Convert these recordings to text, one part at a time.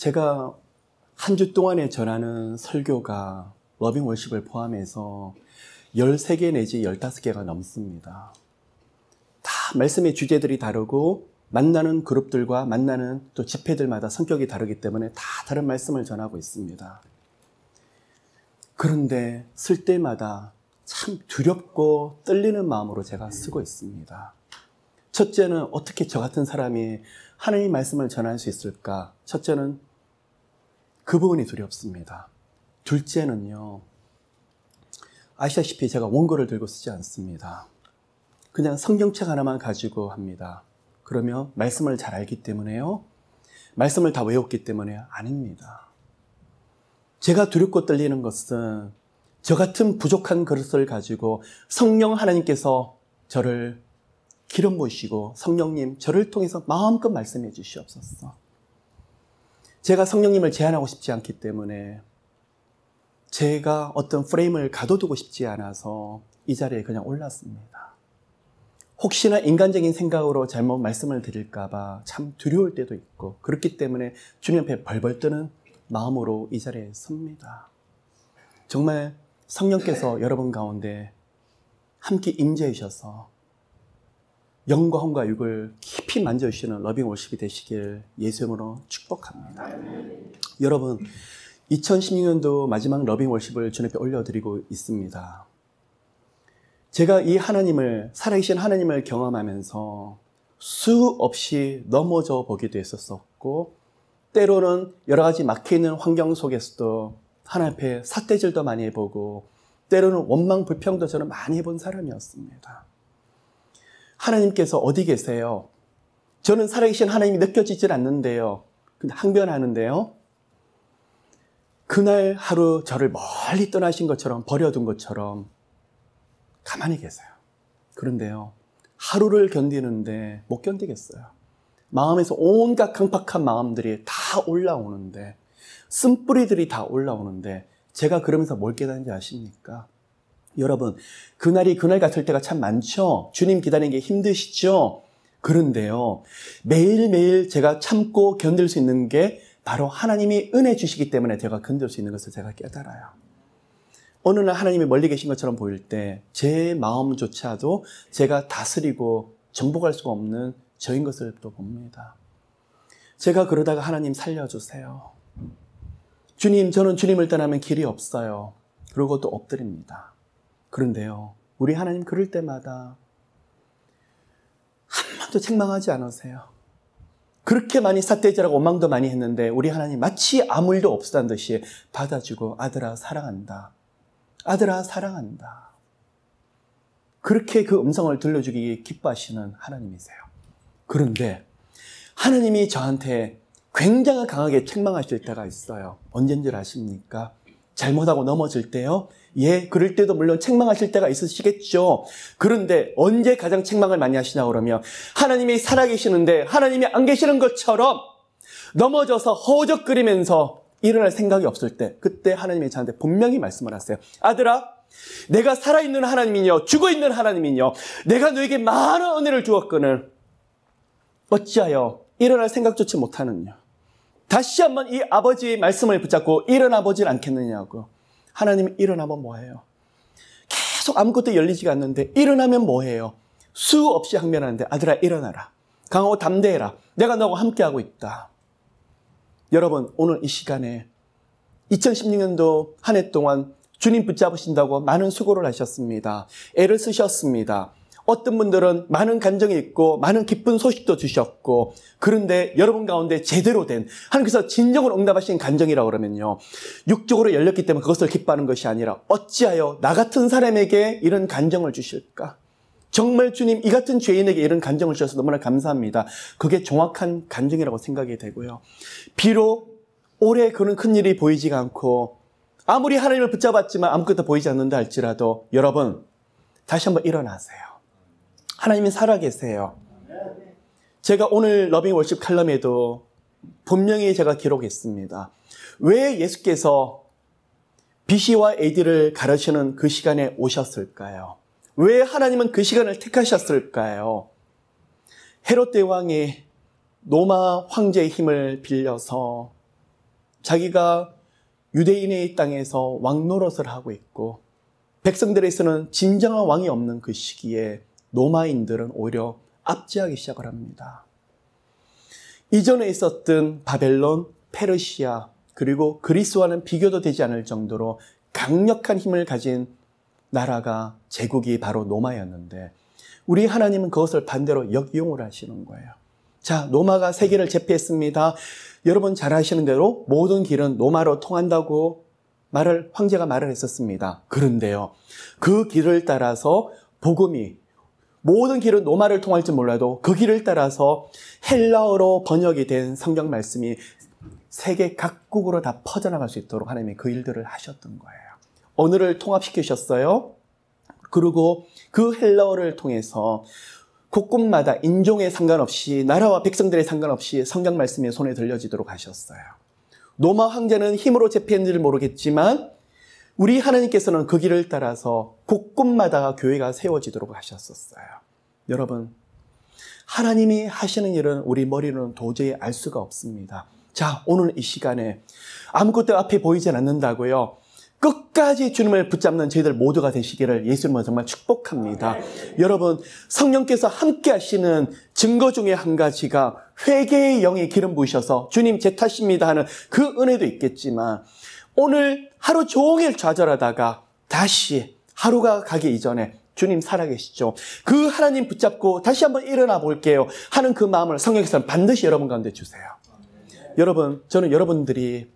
제가 한 주 동안에 전하는 설교가 러빙 월십을 포함해서 13개 내지 15개가 넘습니다. 다 말씀의 주제들이 다르고 만나는 그룹들과 만나는 또 집회들마다 성격이 다르기 때문에 다 다른 말씀을 전하고 있습니다. 그런데 쓸 때마다 참 두렵고 떨리는 마음으로 제가 쓰고 있습니다. 첫째는 어떻게 저 같은 사람이 하나님 말씀을 전할 수 있을까? 첫째는 그 부분이 두렵습니다. 둘째는요, 아시다시피 제가 원고를 들고 쓰지 않습니다. 그냥 성경책 하나만 가지고 합니다. 그러면 말씀을 잘 알기 때문에요? 말씀을 다 외웠기 때문에 아닙니다. 제가 두렵고 떨리는 것은 저 같은 부족한 그릇을 가지고 성령 하나님께서 저를 기름 부으시고 성령님 저를 통해서 마음껏 말씀해 주시옵소서. 제가 성령님을 제한하고 싶지 않기 때문에 제가 어떤 프레임을 가둬두고 싶지 않아서 이 자리에 그냥 올랐습니다. 혹시나 인간적인 생각으로 잘못 말씀을 드릴까 봐 참 두려울 때도 있고 그렇기 때문에 주님 앞에 벌벌 뜨는 마음으로 이 자리에 섭니다. 정말 성령께서 여러분 가운데 함께 임재해 주셔서 영과 혼과 육을 깊이 만져주시는 러빙 월십이 되시길 예수 이름으로 축복합니다. 여러분, 2016년도 마지막 러빙 월십을 주님 앞에 올려드리고 있습니다. 제가 이 하나님을, 살아계신 하나님을 경험하면서 수없이 넘어져 보기도 했었고 때로는 여러 가지 막혀있는 환경 속에서도 하나님 앞에 삿대질도 많이 해보고 때로는 원망 불평도 저는 많이 해본 사람이었습니다. 하나님께서 어디 계세요? 저는 살아계신 하나님이 느껴지질 않는데요. 근데 항변하는데요. 그날 하루 저를 멀리 떠나신 것처럼 버려둔 것처럼 가만히 계세요. 그런데요. 하루를 견디는데 못 견디겠어요. 마음에서 온갖 강팍한 마음들이 다 올라오는데 쓴뿌리들이 다 올라오는데 제가 그러면서 뭘 깨닫는지 아십니까? 여러분, 그날이 그날 같을 때가 참 많죠. 주님 기다리는 게 힘드시죠. 그런데요, 매일매일 제가 참고 견딜 수 있는 게 바로 하나님이 은혜 주시기 때문에 제가 견딜 수 있는 것을 제가 깨달아요. 어느 날 하나님이 멀리 계신 것처럼 보일 때 제 마음조차도 제가 다스리고 정복할 수가 없는 저인 것을 또 봅니다. 제가 그러다가 하나님 살려주세요. 주님, 저는 주님을 떠나면 길이 없어요. 그러고 또 엎드립니다. 그런데요, 우리 하나님 그럴 때마다 한 번도 책망하지 않으세요. 그렇게 많이 삿대질하고 원망도 많이 했는데 우리 하나님 마치 아무 일도 없었다는 듯이 받아주고 아들아 사랑한다. 아들아 사랑한다. 그렇게 그 음성을 들려주기 기뻐하시는 하나님이세요. 그런데 하나님이 저한테 굉장히 강하게 책망하실 때가 있어요. 언제인 줄 아십니까? 잘못하고 넘어질 때요. 예, 그럴 때도 물론 책망하실 때가 있으시겠죠. 그런데 언제 가장 책망을 많이 하시냐 그러면 하나님이 살아계시는데 하나님이 안 계시는 것처럼 넘어져서 허우적거리면서 일어날 생각이 없을 때 그때 하나님이 저한테 분명히 말씀을 하세요. 아들아, 내가 살아있는 하나님이뇨 죽어있는 하나님이뇨 내가 너에게 많은 은혜를 주었거늘 어찌하여 일어날 생각조차 못하느냐. 다시 한번 이 아버지의 말씀을 붙잡고 일어나 보질 않겠느냐고. 하나님이 일어나면 뭐해요? 계속 아무것도 열리지가 않는데 일어나면 뭐해요? 수없이 항변하는데 아들아 일어나라. 강하고 담대해라. 내가 너하고 함께하고 있다. 여러분, 오늘 이 시간에 2016년도 한 해 동안 주님 붙잡으신다고 많은 수고를 하셨습니다. 애를 쓰셨습니다. 어떤 분들은 많은 감정이 있고 많은 기쁜 소식도 주셨고 그런데 여러분 가운데 제대로 된 하나님께서 진정으로 응답하신 간정이라고 그러면요. 육적으로 열렸기 때문에 그것을 기뻐하는 것이 아니라 어찌하여 나 같은 사람에게 이런 간정을 주실까? 정말 주님 이 같은 죄인에게 이런 간정을 주셔서 너무나 감사합니다. 그게 정확한 간정이라고 생각이 되고요. 비록 올해 그런 큰일이 보이지가 않고 아무리 하나님을 붙잡았지만 아무것도 보이지 않는다 할지라도 여러분 다시 한번 일어나세요. 하나님이 살아계세요. 제가 오늘 러빙 월십 칼럼에도 분명히 제가 기록했습니다. 왜 예수께서 BC와 AD를 가르치는 그 시간에 오셨을까요? 왜 하나님은 그 시간을 택하셨을까요? 헤롯 대왕이 로마 황제의 힘을 빌려서 자기가 유대인의 땅에서 왕 노릇을 하고 있고 백성들에서는 진정한 왕이 없는 그 시기에 로마인들은 오히려 압제하기 시작을 합니다. 이전에 있었던 바벨론, 페르시아, 그리고 그리스와는 비교도 되지 않을 정도로 강력한 힘을 가진 나라가 제국이 바로 로마였는데 우리 하나님은 그것을 반대로 역이용을 하시는 거예요. 자, 로마가 세계를 제패했습니다. 여러분 잘 아시는 대로 모든 길은 로마로 통한다고 황제가 말을 했었습니다. 그런데요, 그 길을 따라서 복음이 모든 길은 로마를 통할지 몰라도 그 길을 따라서 헬라어로 번역이 된 성경 말씀이 세계 각국으로 다 퍼져나갈 수 있도록 하나님이 그 일들을 하셨던 거예요. 언어를 통합시키셨어요. 그리고 그 헬라어를 통해서 곳곳마다 인종에 상관없이 나라와 백성들에 상관없이 성경 말씀이 손에 들려지도록 하셨어요. 로마 황제는 힘으로 제패했는지를 모르겠지만 우리 하나님께서는 그 길을 따라서 곳곳마다 교회가 세워지도록 하셨었어요. 여러분, 하나님이 하시는 일은 우리 머리로는 도저히 알 수가 없습니다. 자, 오늘 이 시간에 아무것도 앞에 보이진 않는다고요. 끝까지 주님을 붙잡는 저희들 모두가 되시기를 예수님은 정말 축복합니다. 여러분, 성령께서 함께 하시는 증거 중에 한 가지가 회개의 영이 기름 부으셔서 주님 제 탓입니다 하는 그 은혜도 있겠지만 오늘 하루 종일 좌절하다가 다시 하루가 가기 이전에 주님 살아계시죠. 그 하나님 붙잡고 다시 한번 일어나 볼게요 하는 그 마음을 성령께서는 반드시 여러분 가운데 주세요. 여러분, 저는 여러분들이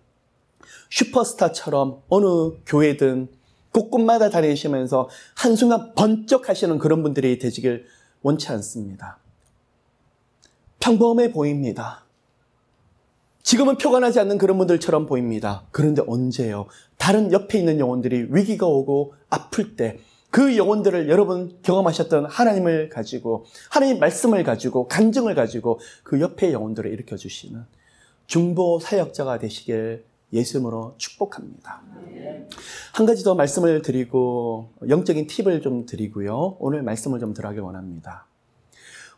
슈퍼스타처럼 어느 교회든 곳곳마다 다니시면서 한순간 번쩍 하시는 그런 분들이 되시길 원치 않습니다. 평범해 보입니다. 지금은 표가 나지 않는 그런 분들처럼 보입니다. 그런데 언제요? 다른 옆에 있는 영혼들이 위기가 오고 아플 때 그 영혼들을 여러분 경험하셨던 하나님을 가지고 하나님 말씀을 가지고 간증을 가지고 그 옆에 영혼들을 일으켜주시는 중보 사역자가 되시길 예수님으로 축복합니다. 한 가지 더 말씀을 드리고 영적인 팁을 좀 드리고요. 오늘 말씀을 좀 들어가길 원합니다.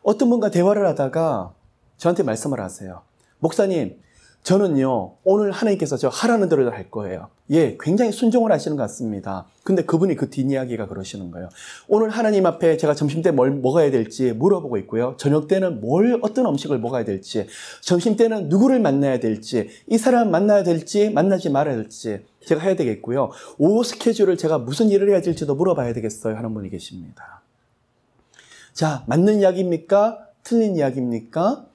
어떤 분과 대화를 하다가 저한테 말씀을 하세요. 목사님, 저는요 오늘 하나님께서 저 하라는 대로 할 거예요. 예, 굉장히 순종을 하시는 것 같습니다. 근데 그분이 그 뒷이야기가 그러시는 거예요. 오늘 하나님 앞에 제가 점심때 뭘 먹어야 될지 물어보고 있고요. 저녁 때는 어떤 음식을 먹어야 될지, 점심 때는 누구를 만나야 될지, 이 사람 만나야 될지 만나지 말아야 될지 제가 해야 되겠고요. 오후 스케줄을 제가 무슨 일을 해야 될지도 물어봐야 되겠어요 하는 분이 계십니다. 자, 맞는 이야기입니까? 틀린 이야기입니까?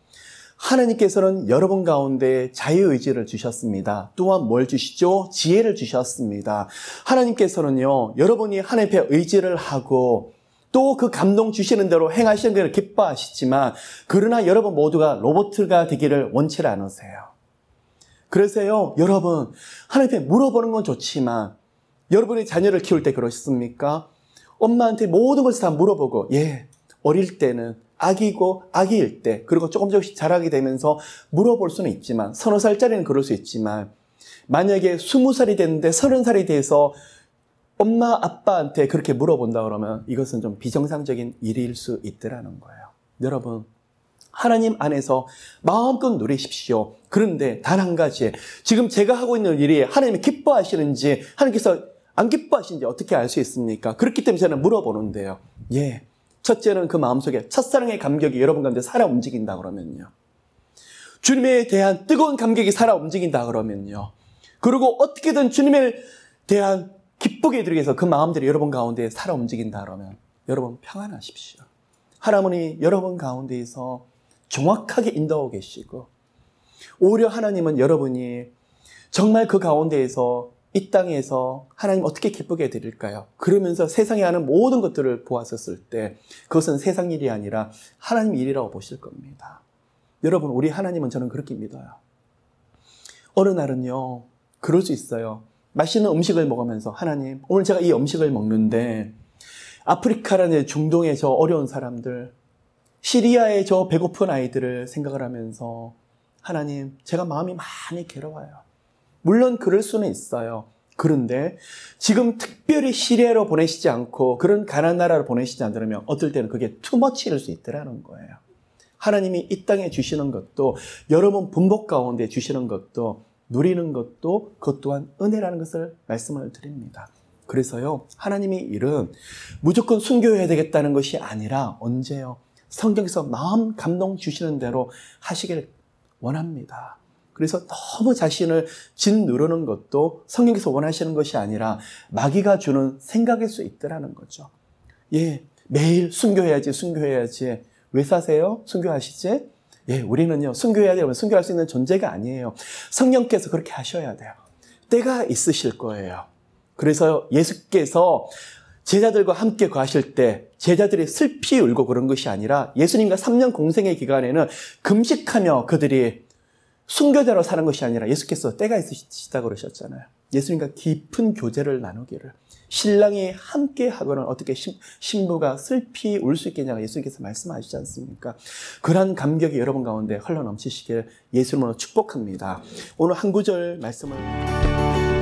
하나님께서는 여러분 가운데 자유의지를 주셨습니다. 또한 뭘 주시죠? 지혜를 주셨습니다. 하나님께서는요, 여러분이 하나님 앞에 의지를 하고 또 그 감동 주시는 대로 행하시는 것을 기뻐하시지만 그러나 여러분 모두가 로봇가 되기를 원치 않으세요. 그래서요, 여러분 하나님 앞에 물어보는 건 좋지만 여러분이 자녀를 키울 때 그러셨습니까? 엄마한테 모든 것을 다 물어보고 예, 어릴 때는 아기고 아기일 때 그리고 조금씩 자라게 되면서 물어볼 수는 있지만 서너 살짜리는 그럴 수 있지만 만약에 20살이 됐는데 30살이 돼서 엄마 아빠한테 그렇게 물어본다 그러면 이것은 좀 비정상적인 일일 수 있더라는 거예요. 여러분, 하나님 안에서 마음껏 누리십시오. 그런데 단 한 가지, 지금 제가 하고 있는 일이 하나님이 기뻐하시는지 하나님께서 안 기뻐하시는지 어떻게 알 수 있습니까? 그렇기 때문에 저는 물어보는데요. 예. 첫째는 그 마음속에 첫사랑의 감격이 여러분 가운데 살아 움직인다 그러면요. 주님에 대한 뜨거운 감격이 살아 움직인다 그러면요. 그리고 어떻게든 주님에 대한 기쁘게 해드리기 위해서 그 마음들이 여러분 가운데 살아 움직인다 그러면 여러분 평안하십시오. 하나님이 여러분 가운데에서 정확하게 인도하고 계시고 오히려 하나님은 여러분이 정말 그 가운데에서 이 땅에서 하나님 어떻게 기쁘게 해드릴까요? 그러면서 세상에 하는 모든 것들을 보았었을 때 그것은 세상 일이 아니라 하나님 일이라고 보실 겁니다. 여러분, 우리 하나님은 저는 그렇게 믿어요. 어느 날은요, 그럴 수 있어요. 맛있는 음식을 먹으면서 하나님, 오늘 제가 이 음식을 먹는데 아프리카라는 중동의 저 어려운 사람들, 시리아의 저 배고픈 아이들을 생각을 하면서 하나님, 제가 마음이 많이 괴로워요. 물론 그럴 수는 있어요. 그런데 지금 특별히 시리아로 보내시지 않고 그런 가난한 나라로 보내시지 않으면 어떨 때는 그게 투머치일 수 있더라는 거예요. 하나님이 이 땅에 주시는 것도 여러분 분복 가운데 주시는 것도 누리는 것도 그것 또한 은혜라는 것을 말씀을 드립니다. 그래서요, 하나님의 일은 무조건 순교해야 되겠다는 것이 아니라 언제요? 성경에서 마음 감동 주시는 대로 하시길 원합니다. 그래서 너무 자신을 짓누르는 것도 성경에서 원하시는 것이 아니라 마귀가 주는 생각일 수 있더라는 거죠. 예, 매일 순교해야지, 순교해야지. 왜 사세요? 순교하시지? 예, 우리는요, 순교해야 되면 순교할 수 있는 존재가 아니에요. 성령께서 그렇게 하셔야 돼요. 때가 있으실 거예요. 그래서 예수께서 제자들과 함께 거하실 때 제자들이 슬피 울고 그런 것이 아니라 예수님과 3년 공생의 기간에는 금식하며 그들이 순교자로 사는 것이 아니라 예수께서 때가 있으시다고 그러셨잖아요. 예수님과 깊은 교제를 나누기를. 신랑이 함께 하고는 어떻게 신부가 슬피 울 수 있겠냐고 예수님께서 말씀하시지 않습니까? 그러한 감격이 여러분 가운데 흘러넘치시길 예수 이름으로 축복합니다. 오늘 한 구절 말씀을